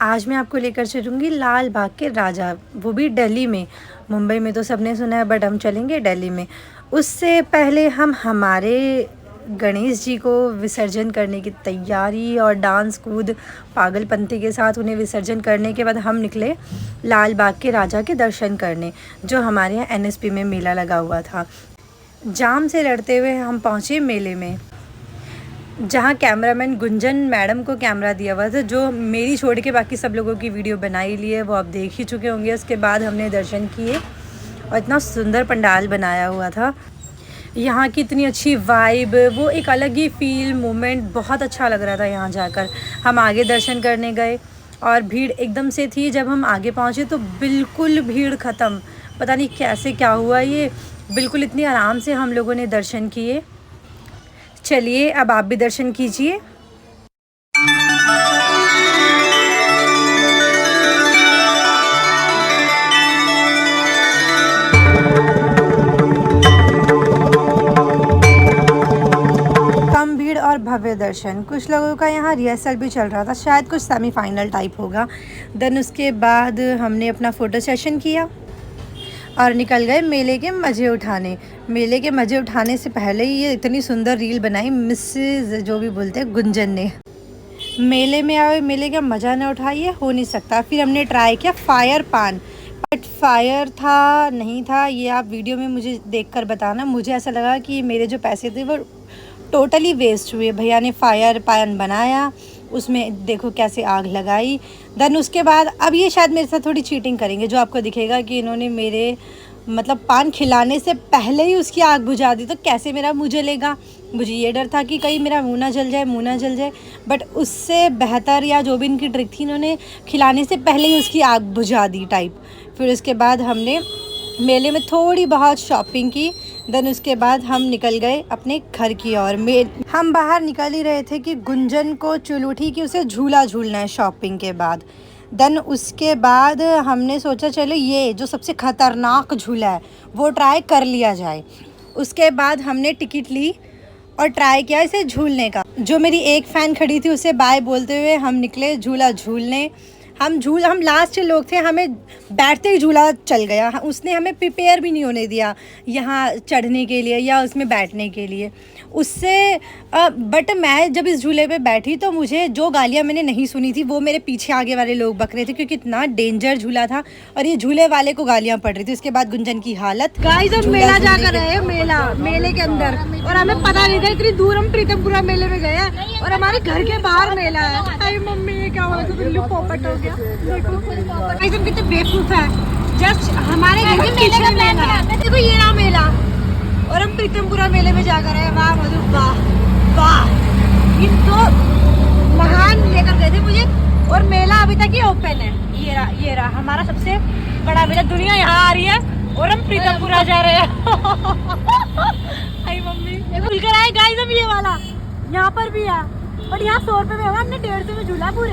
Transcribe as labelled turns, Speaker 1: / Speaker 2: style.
Speaker 1: आज मैं आपको लेकर चलूँगी लाल बाग के राजा, वो भी दिल्ली में। मुंबई में तो सबने सुना है, बट हम चलेंगे दिल्ली में। उससे पहले हम हमारे गणेश जी को विसर्जन करने की तैयारी और डांस कूद पागलपंती के साथ उन्हें विसर्जन करने के बाद हम निकले लाल बाग के राजा के दर्शन करने, जो हमारे यहाँ NSP में मेला लगा हुआ था। जाम से लड़ते हुए हम पहुँचे मेले में, जहाँ कैमरामैन गुंजन मैडम को कैमरा दिया हुआ था, जो मेरी छोड़ के बाकी सब लोगों की वीडियो बना ही ली है, वो आप देख ही चुके होंगे। उसके बाद हमने दर्शन किए और इतना सुंदर पंडाल बनाया हुआ था। यहाँ की इतनी अच्छी वाइब, वो एक अलग ही फील मोमेंट, बहुत अच्छा लग रहा था यहाँ जाकर। हम आगे दर्शन करने गए और भीड़ एकदम से थी। जब हम आगे पहुँचे तो बिल्कुल भीड़ ख़त्म, पता नहीं कैसे क्या हुआ ये, बिल्कुल इतनी आराम से हम लोगों ने दर्शन किए। चलिए अब आप भी दर्शन कीजिए। कम भीड़ और भव्य दर्शन। कुछ लोगों का यहाँ रिहर्सल भी चल रहा था, शायद कुछ सेमीफाइनल टाइप होगा। देन उसके बाद हमने अपना फ़ोटो सेशन किया और निकल गए मेले के मज़े उठाने। मेले के मज़े उठाने से पहले ही ये इतनी सुंदर रील बनाई मिसेज जो भी बोलते हैं गुंजन ने। मेले में आए, मेले का मज़ा ना उठाइए, हो नहीं सकता। फिर हमने ट्राई किया फायर पान, बट फायर था नहीं था, ये आप वीडियो में मुझे देखकर बताना। मुझे ऐसा लगा कि मेरे जो पैसे थे वो टोटली वेस्ट हुए। भैया ने फायर पान बनाया, उसमें देखो कैसे आग लगाई। देन उसके बाद अब ये शायद मेरे साथ थोड़ी चीटिंग करेंगे, जो आपको दिखेगा कि इन्होंने मेरे मतलब पान खिलाने से पहले ही उसकी आग बुझा दी, तो कैसे मेरा मुँह जलेगा। मुझे ये डर था कि कहीं मेरा मुँह ना जल जाए, बट उससे बेहतर या जो भी इनकी ट्रिक थी, इन्होंने खिलाने से पहले ही उसकी आग बुझा दी टाइप। फिर उसके बाद हमने मेले में थोड़ी बहुत शॉपिंग की। देन उसके बाद हम निकल गए अपने घर की ओर। हम बाहर निकल ही रहे थे कि गुंजन को चुल उठी कि उसे झूला झूलना है शॉपिंग के बाद। देन उसके बाद हमने सोचा चलो ये जो सबसे ख़तरनाक झूला है वो ट्राई कर लिया जाए। उसके बाद हमने टिकट ली और ट्राई किया इसे झूलने का। जो मेरी एक फ़ैन खड़ी थी उसे बाय बोलते हुए हम निकले झूला झूलने। हम लास्ट लोग थे, हमें बैठते ही झूला चल गया। उसने हमें प्रिपेयर भी नहीं होने दिया यहाँ चढ़ने के लिए या उसमें बैठने के लिए। उससे बट मैं जब इस झूले पे बैठी तो मुझे जो गालियाँ मैंने नहीं सुनी थी वो मेरे पीछे आगे वाले लोग बक रहे थे, क्योंकि इतना डेंजर झूला था और ये झूले वाले को गालियाँ पड़ रही थी। उसके बाद गुंजन की हालत।
Speaker 2: गाइस हम मेला जाकर रहे हैं, मेले के अंदर, और हमें पता नहीं था इतनी दूर हम प्रीतमपुरा मेले में गए हैं और हमारे घर के बाहर मेला है। अरे मम्मी ये क्या हुआ, तो बिल्लू पोपट हो गया। देखो गाइस हम कितने बेवकूफ है, जस्ट हमारे घर के पीछे मेला है। देखो ये रहा मेला और हम प्रीतमपुरा मेले में जाकर रहे हैं। वाह मधु वाह वाह, इनको महान लेकर गए थे मुझे। और मेला अभी तक ही ओपन है। ये रहा हमारा सबसे बड़ा मेला। दुनिया यहाँ आ रही है और हम प्रीतमपुरा जा रहे हैं। हाय मम्मी भूल कर आए गाइस हम, ये वाला यहाँ पर भी है, बट यहाँ 100 रुपए में होगा, हमने 150 में झूला पूरे।